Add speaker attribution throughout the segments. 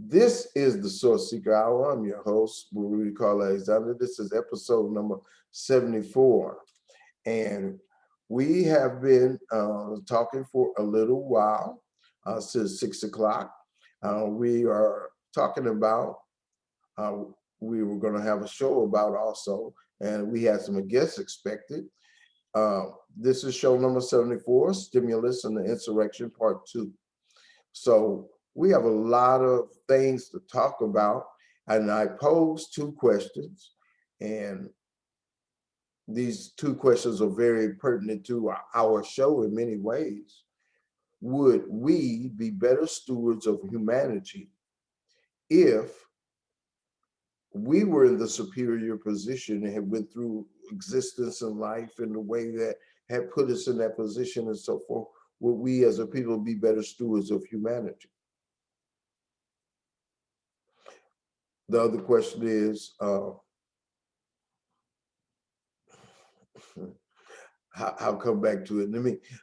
Speaker 1: This is the Source Seeker Hour. I'm your host, Rudy Carl Alexander. This is episode number 74. And we have been talking for a little while, since 6 o'clock. We are talking about, uh, we were going to have a show about also, and we had some guests expected. Uh, this is show number 74, Stimulus and the Insurrection Part 2. So we have a lot of things to talk about. And I posed two questions, and these two questions are very pertinent to our show in many ways. Would we be better stewards of humanity if we were in the superior position and had went through existence and life in the way that had put us in that position and so forth? Would we as a people be better stewards of humanity? The other question is, I'll come back to it.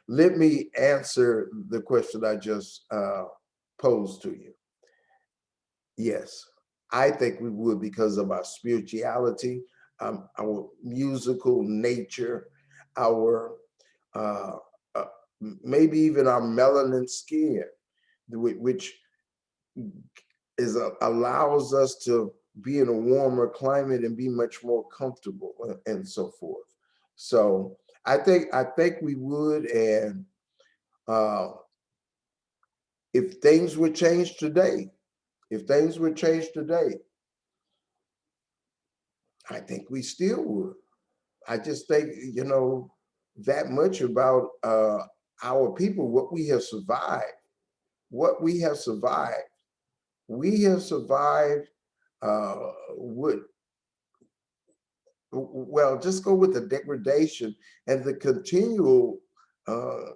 Speaker 1: Let me answer the question I just posed to you. Yes, I think we would, because of our spirituality, our musical nature, our uh, uh, maybe even our melanin skin, which allows us to be in a warmer climate and be much more comfortable and so forth. So I think we would, and uh, if things would change today, I think we still would. I just think, that much about our people, what we have survived, what we have survived. We have survived what, well, just go with the degradation and the continual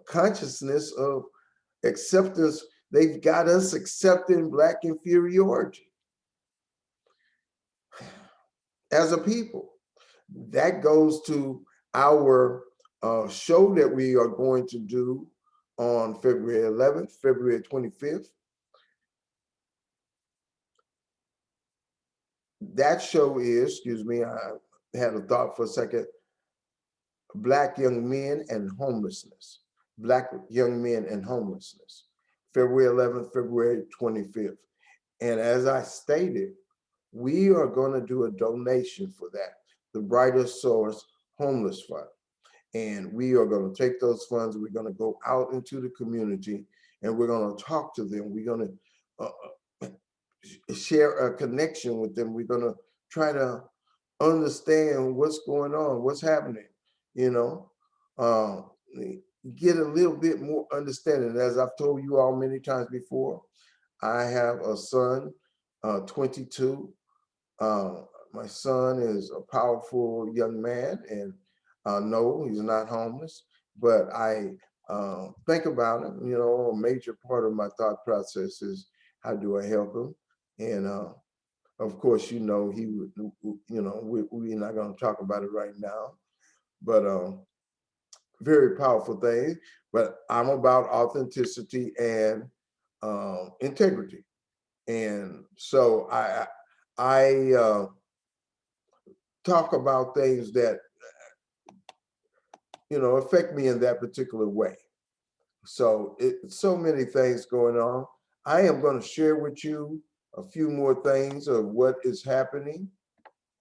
Speaker 1: consciousness of acceptance. They've got us accepting Black inferiority as a people. That goes to our show that we are going to do on February 11th, February 25th. That show is, excuse me, I had a thought for a second, Black young men and homelessness. Black young men and homelessness. February 11th, February 25th. And as I stated, we are going to do a donation for that, the Brighter Source Homeless Fund. And we are going to take those funds, we're going to go out into the community, and we're going to talk to them. We're going to share a connection with them. We're going to try to understand what's going on, what's happening, uh, get a little bit more understanding. As I've told you all many times before, I have a son, 22. My son is a powerful young man, and no, he's not homeless, but I think about him. A major part of my thought process is, how do I help him? And of course, he would, we're not going to talk about it right now, but very powerful thing. But I'm about authenticity and integrity. And so I talk about things that, affect me in that particular way. So so many things going on. I am going to share with you a few more things of what is happening.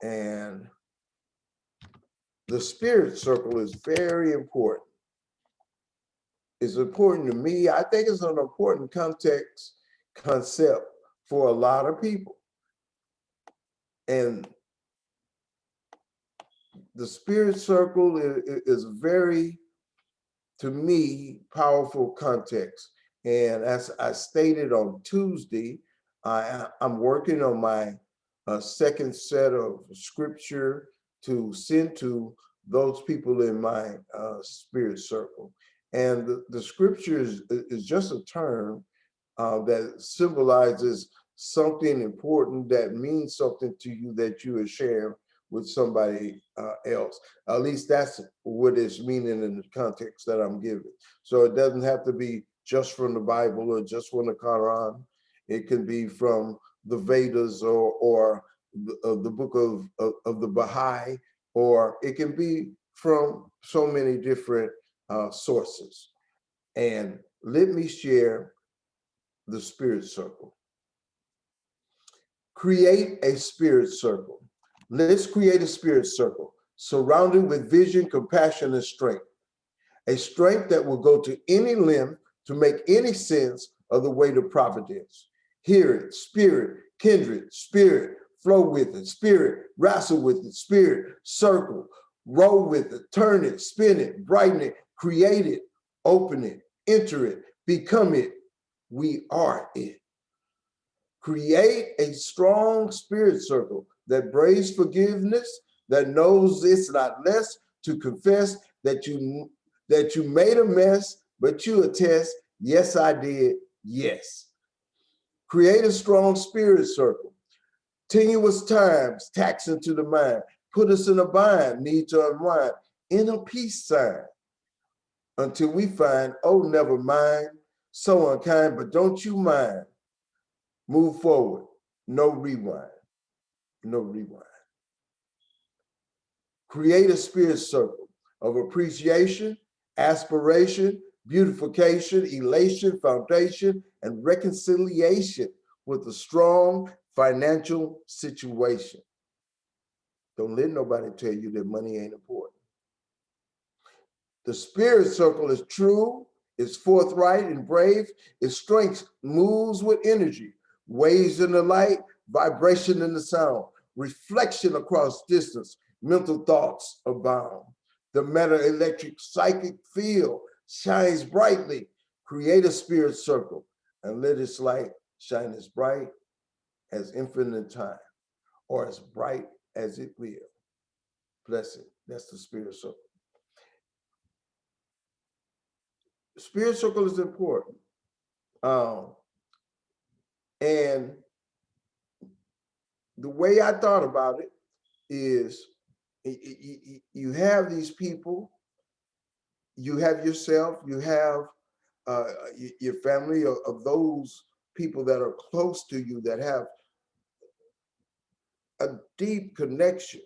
Speaker 1: And the spirit circle is very important. It's important to me. I think it's an important concept for a lot of people. And the spirit circle is very, to me, powerful context. And as I stated on Tuesday, I'm working on my second set of scripture to send to those people in my spirit circle. And the scripture is just a term that symbolizes something important that means something to you that you are sharing with somebody else. At least that's what it's meaning in the context that I'm giving. So it doesn't have to be just from the Bible or just from the Quran. It can be from the Vedas or the book of the Baha'i, or it can be from so many different sources. And let me share the spirit circle. Create a spirit circle. Let's create a spirit circle surrounded with vision, compassion, and strength. A strength that will go to any length to make any sense of the way to providence. Hear it, spirit, kindred, spirit, flow with it, spirit, wrestle with it, spirit, circle, roll with it, turn it, spin it, brighten it, create it, open it, enter it, become it. We are it. Create a strong spirit circle that braves forgiveness, that knows it's not less to confess that you made a mess, but you attest, yes, I did, yes. Create a strong spirit circle. Tenuous times taxing to the mind, put us in a bind, need to unwind, in a peace sign, until we find, oh, never mind, so unkind, but don't you mind. Move forward, no rewind, no rewind. Create a spirit circle of appreciation, aspiration, beautification, elation, foundation, and reconciliation with a strong financial situation. Don't let nobody tell you that money ain't important. The spirit circle is true, is forthright and brave. Its strength moves with energy, waves in the light, vibration in the sound, reflection across distance, mental thoughts abound. The meta-electric psychic field shines brightly. Create a spirit circle and let its light shine as bright as infinite time, or as bright as it will. Blessed. That's the spirit circle. The spirit circle is important. And the way I thought about it is you have these people, you have yourself, you have your family of those people that are close to you that have a deep connection.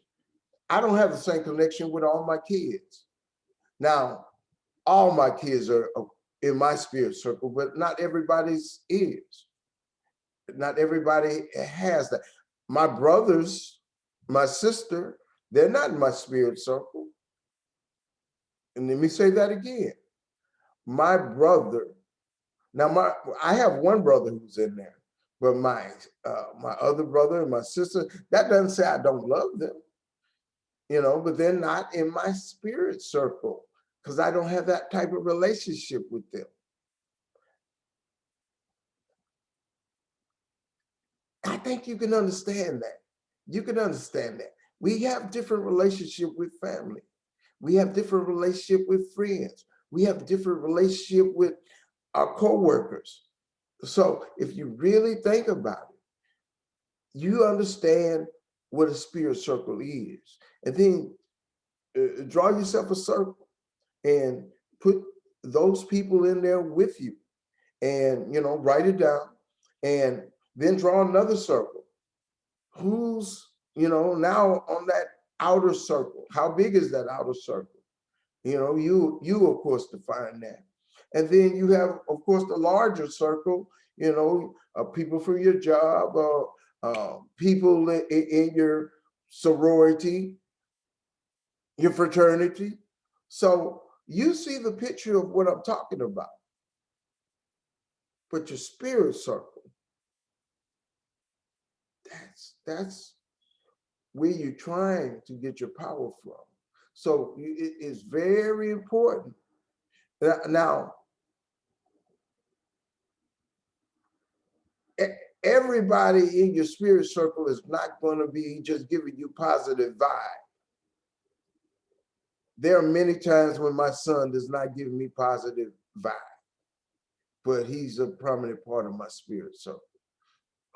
Speaker 1: I don't have the same connection with all my kids. Now, all my kids are in my spirit circle, but not everybody's is. Not everybody has that. My brothers, my sister, they're not in my spirit circle. And let me say that again. My brother, now I have one brother who's in there, but my other brother and my sister, that doesn't say I don't love them, but they're not in my spirit circle because I don't have that type of relationship with them. I think you can understand that. You can understand that. We have different relationship with family. We have different relationship with friends. We have different relationship with our coworkers. So if you really think about it, you understand what a spirit circle is. And then draw yourself a circle and put those people in there with you and, write it down and then draw another circle. Who's, now on that outer circle? How big is that outer circle? You of course define that. And then you have, of course, the larger circle, people from your job, people in your sorority, your fraternity. So you see the picture of what I'm talking about. But your spirit circle, that's where you're trying to get your power from. So it is very important. Now, everybody in your spirit circle is not going to be just giving you positive vibe. There are many times when my son does not give me positive vibe, but he's a prominent part of my spirit circle.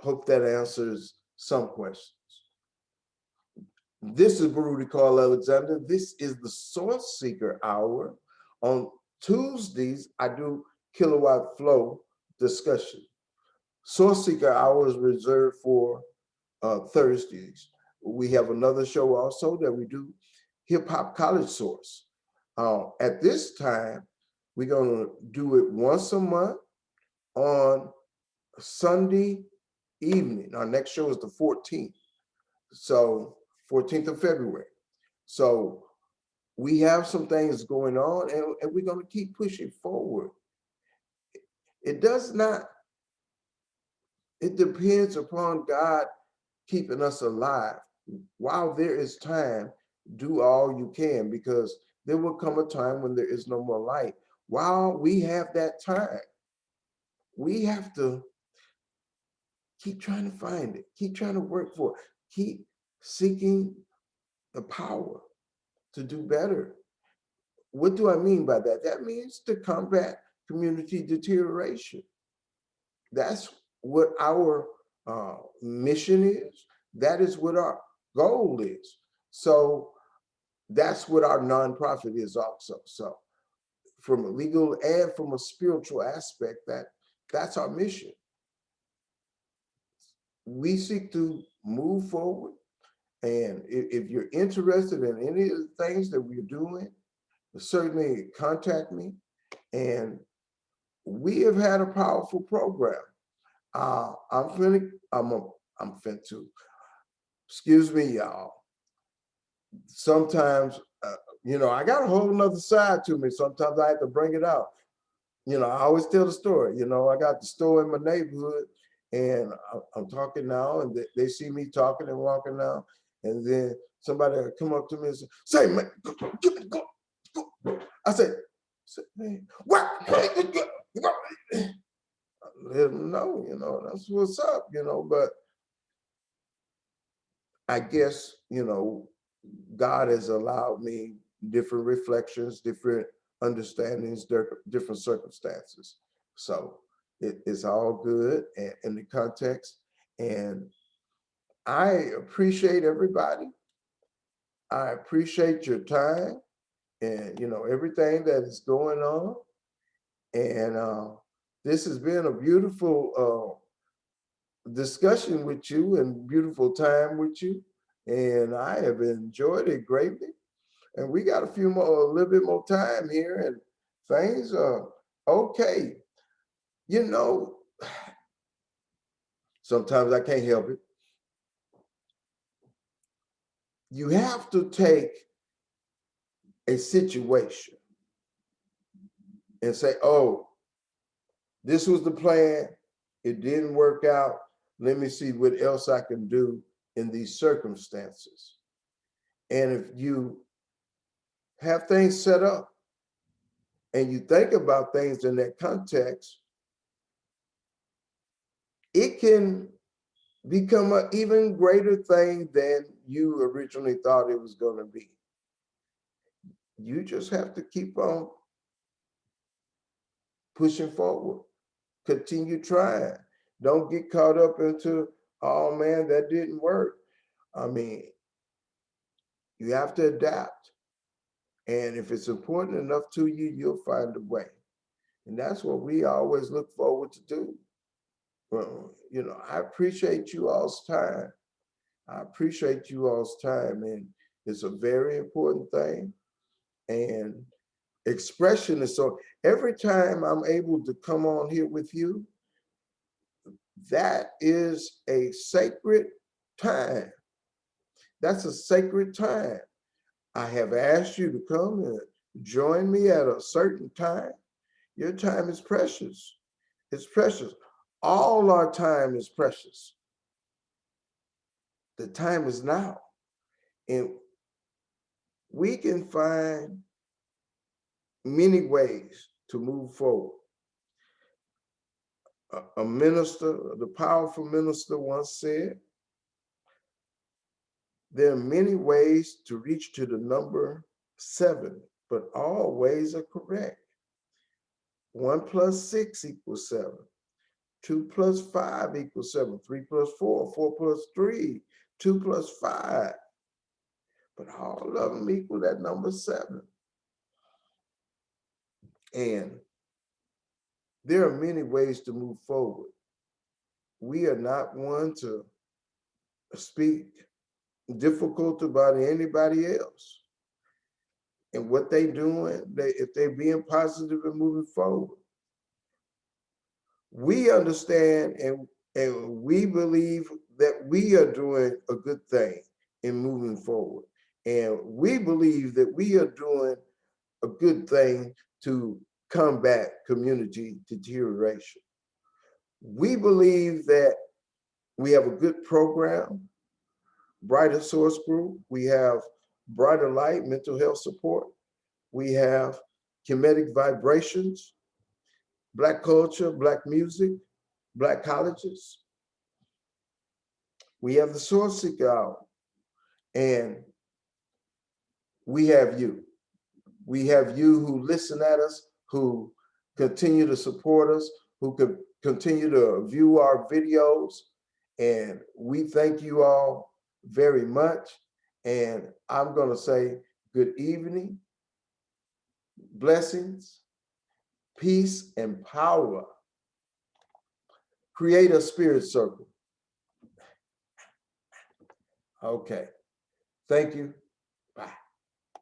Speaker 1: Hope that answers some questions. This is Baruti Carl Alexander. This is the Source Seeker Hour. On Tuesdays, I do kilowatt flow discussion. Sourceseeker hours reserved for Thursdays. We have another show also that we do, Hip Hop College Source. At this time, we're going to do it once a month on Sunday evening. Our next show is the 14th. So 14th of February. So we have some things going on, and we're going to keep pushing forward. It does not, it depends upon God keeping us alive. While there is time, do all you can, because there will come a time when there is no more light. While we have that time, we have to keep trying to find it, keep trying to work for it, keep seeking the power to do better. What do I mean by that? That means to combat community deterioration. That's what our mission is. That is what our goal is. So that's what our nonprofit is also. So from a legal and from a spiritual aspect, that's our mission. We seek to move forward. And if you're interested in any of the things that we're doing, certainly contact me. And we have had a powerful program. I'm finna to, excuse me, y'all. Sometimes, I got a whole nother side to me. Sometimes I have to bring it out. I always tell the story. I got the store in my neighborhood, and I'm talking now, and they see me talking and walking now, and then somebody come up to me and say, man, go. I said, man, what? Let them know, that's what's up, but I guess, God has allowed me different reflections, different understandings, different circumstances. So it's all good in the context. And I appreciate everybody. I appreciate your time and, everything that is going on. And this has been a beautiful discussion with you and beautiful time with you. And I have enjoyed it greatly. And we got a little bit more time here, and things are okay. Sometimes I can't help it. You have to take a situation and say, oh, this was the plan. It didn't work out. Let me see what else I can do in these circumstances. And if you have things set up and you think about things in that context, it can become an even greater thing than you originally thought it was going to be. You just have to keep on pushing forward, continue trying. Don't get caught up into, oh man, that didn't work. I mean, you have to adapt. And if it's important enough to you, you'll find a way. And that's what we always look forward to do. Well, I appreciate you all's time. I appreciate you all's time. And it's a very important thing. And expression is so, every time I'm able to come on here with you, that is a sacred time. That's a sacred time. I have asked you to come and join me at a certain time. Your time is precious. It's precious. All our time is precious. The time is now. And we can find many ways to move forward. A minister, the powerful minister once said, there are many ways to reach to the number 7, but all ways are correct. 1 plus 6 equals 7. 2 plus 5 equals 7. 3 plus 4, 4 plus 3, 2 plus 5. But all of them equal that number 7. And there are many ways to move forward. we are not one to speak difficult about anybody else. And what they doing, if they being positive and moving forward. We understand and we believe that we are doing a good thing in moving forward. And we believe that we are doing a good thing to combat community deterioration. We believe that we have a good program, Brighter Source Group. We have Brighter Light mental health support. We have Kinetic Vibrations, Black culture, Black music, Black colleges. We have the Sourceseeker out, and we have you. We have you who listen at us, who continue to support us, who could continue to view our videos. And we thank you all very much. And I'm going to say good evening, blessings, peace, and power. Create a spirit circle. Okay. Thank you.